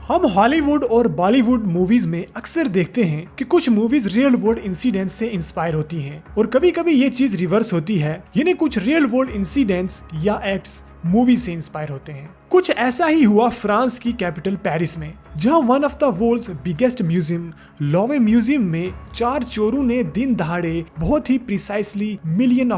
हम हॉलीवुड और बॉलीवुड मूवीज में अक्सर देखते हैं कि कुछ मूवीज रियल वर्ल्ड इंसिडेंट्स से इंस्पायर होती हैं और कभी कभी ये चीज रिवर्स होती है, यानी कुछ रियल वर्ल्ड इंसिडेंट्स या एक्ट्स मूवी से इंस्पायर होते हैं। कुछ ऐसा ही हुआ फ्रांस की कैपिटल पेरिस में, जहां one of the world's biggest museum Louvre museum में 4 चोरों ने दिन दहाड़े बहुत ही प्रिसाइसली $मिलियन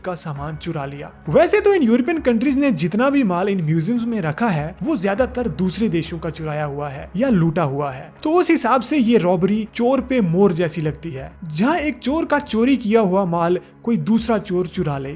का सामान चुरा लिया। वैसे तो इन यूरोपियन कंट्रीज ने जितना भी माल इन म्यूजियम्स में रखा है वो ज्यादातर दूसरे देशों का चुराया हुआ है या लूटा हुआ है, तो उस हिसाब से ये रॉबरी चोर पे मोर जैसी लगती है, जहाँ एक चोर का चोरी किया हुआ माल कोई दूसरा चोर चुरा ले।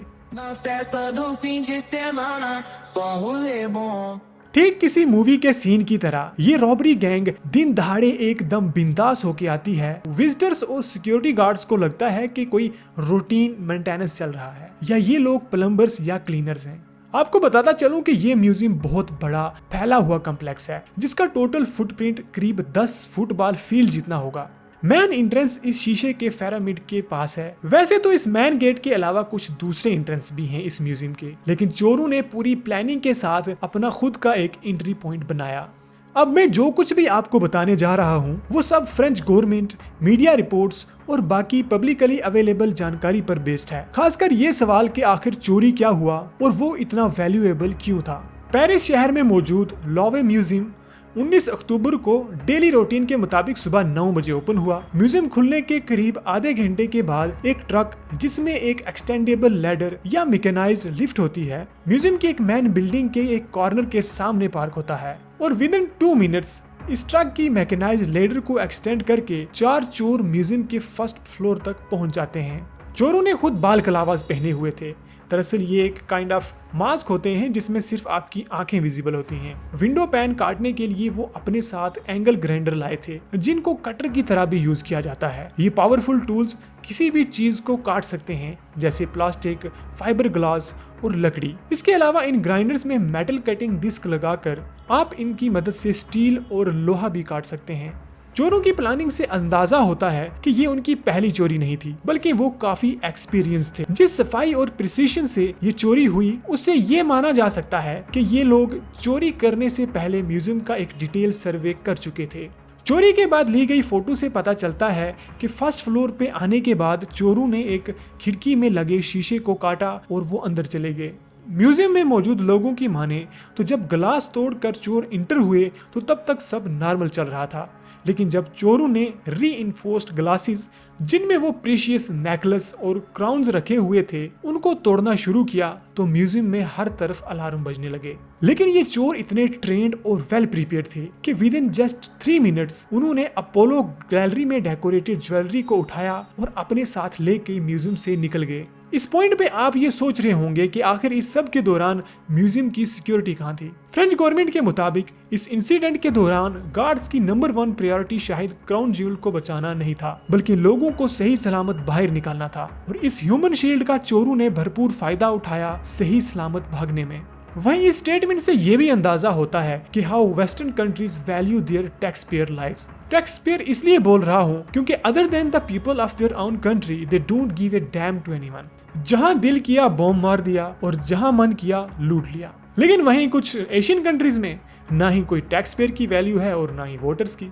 ठीक किसी मूवी के सीन की तरह ये रॉबरी गैंग दिन दहाड़े एकदम बिंदास होके आती है। विजिटर्स और सिक्योरिटी गार्ड्स को लगता है कि कोई रूटीन मेंटेनेंस चल रहा है या ये लोग प्लम्बर्स या क्लीनर्स हैं। आपको बताता चलूं कि ये म्यूजियम बहुत बड़ा फैला हुआ कॉम्प्लेक्स है, जिसका टोटल फुटप्रिंट करीब 10 फुटबॉल फील्ड जितना होगा। मैन एंट्रेंस इस शीशे के पिरामिड के पास है। वैसे तो इस मैन गेट के अलावा कुछ दूसरे एंट्रेंस भी हैं इस म्यूजियम के, लेकिन चोरों ने पूरी प्लानिंग के साथ अपना खुद का एक एंट्री पॉइंट बनाया। अब मैं जो कुछ भी आपको बताने जा रहा हूँ वो सब फ्रेंच गवर्नमेंट, मीडिया रिपोर्ट्स और बाकी पब्लिकली अवेलेबल जानकारी पर बेस्ड है। खासकर ये सवाल कि आखिर चोरी क्या हुआ और वो इतना वैल्यूएबल क्यों था। पेरिस शहर में मौजूद लोवे म्यूजियम 19 अक्टूबर को डेली रूटीन के मुताबिक सुबह 9 बजे ओपन हुआ। म्यूजियम खुलने के करीब आधे घंटे के बाद एक ट्रक जिसमें एक एक्सटेंडेबल लैडर या मैकेनाइज्ड लिफ्ट होती है, म्यूजियम की एक मेन बिल्डिंग के एक कॉर्नर के सामने पार्क होता है और विद इन 2 मिनट्स इस ट्रक की मैकेनाइज्ड लैडर को एक्सटेंड करके 4 चोर म्यूजियम के फर्स्ट फ्लोर तक पहुंच जाते हैं। चोरों ने खुद बाल कलावाज पहने हुए थे। दरअसल ये एक काइंड ऑफ मास्क होते हैं जिसमें सिर्फ आपकी आंखें विजिबल होती हैं। विंडो पैन काटने के लिए वो अपने साथ एंगल ग्राइंडर लाए थे, जिनको कटर की तरह भी यूज किया जाता है। ये पावरफुल टूल्स किसी भी चीज को काट सकते हैं, जैसे प्लास्टिक, फाइबर ग्लास और लकड़ी। इसके अलावा इन ग्राइंडर्स में मेटल कटिंग डिस्क लगाकर आप इनकी मदद से स्टील और लोहा भी काट सकते हैं। चोरों की प्लानिंग से अंदाजा होता है कि ये उनकी पहली चोरी नहीं थी, बल्कि वो काफी एक्सपीरियंस थे। जिस सफाई और प्रिसीशन से ये चोरी हुई उससे ये माना जा सकता है कि ये लोग चोरी करने से पहले म्यूजियम का एक डिटेल सर्वे कर चुके थे। चोरी के बाद ली गई फोटो से पता चलता है कि फर्स्ट फ्लोर पे आने के बाद चोरों ने एक खिड़की में लगे शीशे को काटा और वो अंदर चले गए। म्यूजियम में मौजूद लोगों की माने तो जब ग्लास तोड़कर चोर इंटर हुए तो तब तक सब नॉर्मल चल रहा था, लेकिन जब चोरों ने रीइंफोर्स्ड ग्लासेस जिनमें वो प्रीशियस नेकलेस और क्राउन्स रखे हुए थे उनको तोड़ना शुरू किया तो म्यूजियम में हर तरफ अलार्म बजने लगे। लेकिन ये चोर इतने ट्रेंड और वेल प्रिपेयर्ड थे कि विद इन जस्ट 3 मिनट्स उन्होंने अपोलो गैलरी में डेकोरेटेड ज्वेलरी को उठाया और अपने साथ लेके म्यूजियम से निकल गए। इस पॉइंट पे आप ये सोच रहे होंगे कि आखिर इस सब के दौरान म्यूजियम की सिक्योरिटी कहाँ थी। फ्रेंच गवर्नमेंट के मुताबिक इस इंसिडेंट के दौरान गार्ड्स की नंबर 1 प्रायोरिटी शायद क्राउन ज्यूल को बचाना नहीं था, बल्कि लोगों को सही सलामत बाहर निकालना था। और इस ह्यूमन शील्ड का चोरों ने भरपूर फायदा उठाया सही सलामत भागने में। वहीं इस स्टेटमेंट से ये भी अंदाजा होता है कि how western countries value their tax payer lives. Tax payer इसलिए बोल रहा हूँ क्योंकि other than the people of their own country they don't give a damn to anyone. जहां दिल किया बॉम्ब मार दिया और जहां मन किया लूट लिया। लेकिन वहीं कुछ एशियन कंट्रीज में ना ही कोई टैक्स पेयर की वैल्यू है और ना ही वोटर्स की।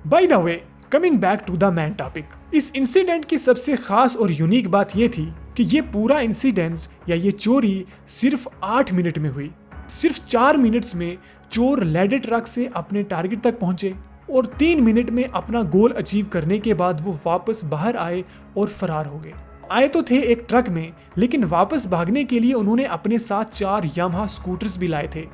By the way, coming back to the main topic, इस इंसिडेंट की सबसे खास और यूनिक बात यह थी कि ये पूरा इंसिडेंट या ये चोरी सिर्फ 8 मिनट में हुई। सिर्फ 4 मिनट्स में चोर लैडर ट्रक से अपने टारगेट तक पहुंचे और 3 मिनट में अपना गोल अचीव करने के बाद वो वापस बाहर आए और फरार हो गए। आए तो थे एक ट्रक में, लेकिन वापस भागने के लिए उन्होंने अपने साथ 4 यामाहा स्कूटर्स भी लाए थे।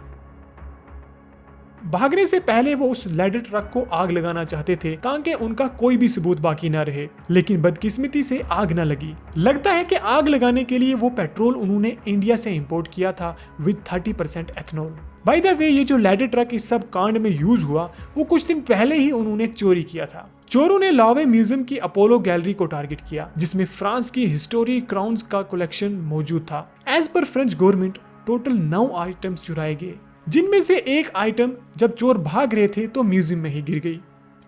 भागने से पहले वो उस लैडर ट्रक को आग लगाना चाहते थे ताकि उनका कोई भी सबूत बाकी ना रहे, लेकिन बदकिस्मती से आग न लगी। लगता है कि आग लगाने के लिए वो पेट्रोल उन्होंने इंडिया से इंपोर्ट किया था विद 30% एथनॉल। बाय द वे, ये जो लैडर ट्रक इस सब कांड में यूज हुआ वो कुछ दिन पहले ही उन्होंने चोरी किया था। चोरों ने लोवे म्यूजियम की अपोलो गैलरी को टारगेट किया, जिसमें फ्रांस की हिस्टोरी क्राउन्स का कलेक्शन मौजूद था। As per French government total 9 items चुराए गए, जिनमें से एक आइटम जब चोर भाग रहे थे तो म्यूजियम में ही गिर गई।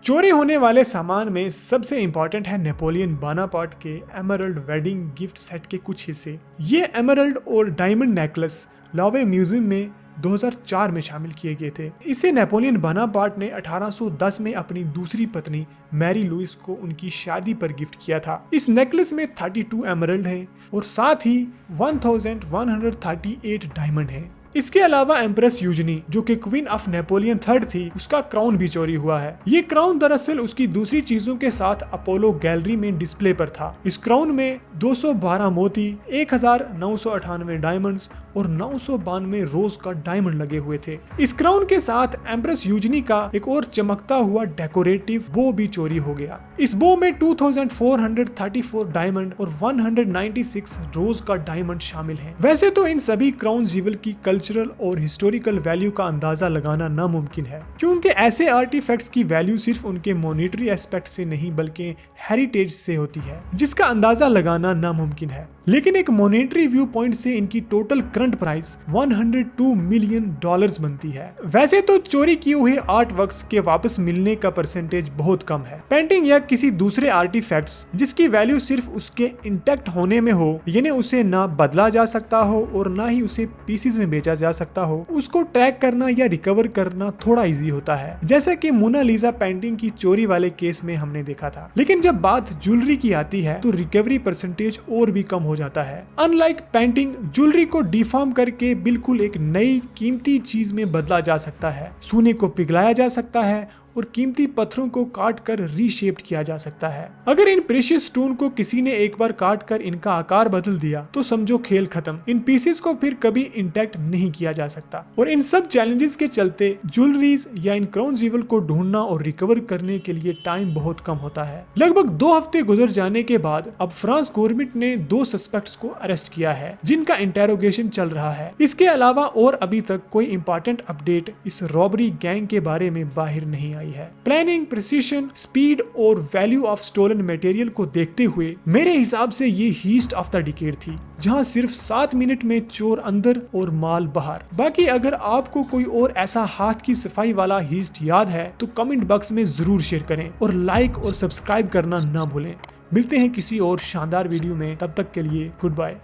चोरी होने वाले सामान में सबसे इंपॉर्टेंट है नेपोलियन बोनापार्ट के एमरल्ड वेडिंग गिफ्ट सेट के कुछ हिस्से। ये एमरल्ड और डायमंड नेकलेस लॉवे म्यूजियम में 2004 में शामिल किए गए थे। इसे नेपोलियन बोनापार्ट ने 1810 में अपनी दूसरी पत्नी मैरी लुइस को उनकी शादी पर गिफ्ट किया था। इस नेकलेस में 32 एमरल्ड हैं और साथ ही 1138 डायमंड हैं। इसके अलावा एम्प्रेस यूजनी जो कि क्वीन ऑफ नेपोलियन थर्ड थी, उसका क्राउन भी चोरी हुआ है। ये क्राउन दरअसल उसकी दूसरी चीजों के साथ अपोलो गैलरी में डिस्प्ले पर था। इस क्राउन में 212 मोती, 1998 डायमंड्स और 992 रोज का डायमंड लगे हुए थे। इस क्राउन के साथ एम्प्रेस यूजनी का एक और चमकता हुआ डेकोरेटिव बो भी चोरी हो गया। इस बो में 2434 डायमंड और 196 रोज का डायमंड शामिल है। वैसे तो इन सभी क्राउन जीवल की कल्चरल और हिस्टोरिकल वैल्यू का अंदाजा लगाना नामुमकिन है, क्योंकि ऐसे आर्टिफैक्ट्स की वैल्यू सिर्फ उनके मॉनेटरी एस्पेक्ट से नहीं बल्कि हेरिटेज से होती है, जिसका अंदाजा लगाना नामुमकिन है। लेकिन एक मॉनेटरी व्यू पॉइंट से इनकी टोटल करंट प्राइस $102 मिलियन बनती है। वैसे तो चोरी किए हुए आर्ट वर्क्स के वापस मिलने का परसेंटेज बहुत कम है। पेंटिंग या किसी दूसरे आर्टिफैक्ट्स जिसकी वैल्यू सिर्फ उसके इंटैक्ट होने में हो, यानी उसे ना बदला जा सकता हो और ना ही उसे पीसेस में बेचा जा सकता हो, उसको ट्रैक करना या रिकवर करना थोड़ा इजी होता है, जैसा कि मोनालिसा पेंटिंग की चोरी वाले केस में हमने देखा था। लेकिन जब बात ज्वेलरी की आती है तो रिकवरी परसेंटेज और भी कम हो जाता है। अनलाइक पेंटिंग, ज्वेलरी को डिफॉर्म करके बिल्कुल एक नई कीमती चीज में बदला जा सकता है। सोने को पिघलाया जा सकता है और कीमती पत्थरों को काट कर रीशेप्ड किया जा सकता है। अगर इन प्रेशियस स्टोन को किसी ने एक बार काट कर इनका आकार बदल दिया तो समझो खेल खत्म। इन पीसेस को फिर कभी इंटैक्ट नहीं किया जा सकता। और इन सब चैलेंजेस के चलते ज्वेलरीज या इन क्राउन जीवल को ढूंढना और रिकवर करने के लिए टाइम बहुत कम होता है। लगभग 2 हफ्ते गुजर जाने के बाद अब फ्रांस गवर्नमेंट ने 2 सस्पेक्ट्स को अरेस्ट किया है, जिनका इंटेरोगेशन चल रहा है। इसके अलावा और अभी तक कोई इंपॉर्टेंट अपडेट इस रॉबरी गैंग के बारे में बाहर नहीं आई है। प्लानिंग, प्रिसीशन, स्पीड और वैल्यू ऑफ स्टोलन मटेरियल को देखते हुए मेरे हिसाब से ये हीस्ट ऑफ द डिकेड थी, जहां सिर्फ 7 मिनट में चोर अंदर और माल बाहर। बाकी अगर आपको कोई और ऐसा हाथ की सफाई वाला हीस्ट याद है तो कमेंट बॉक्स में जरूर शेयर करें और लाइक और सब्सक्राइब करना ना भूलें। मिलते हैं किसी और शानदार वीडियो में, तब तक के लिए गुड बाय।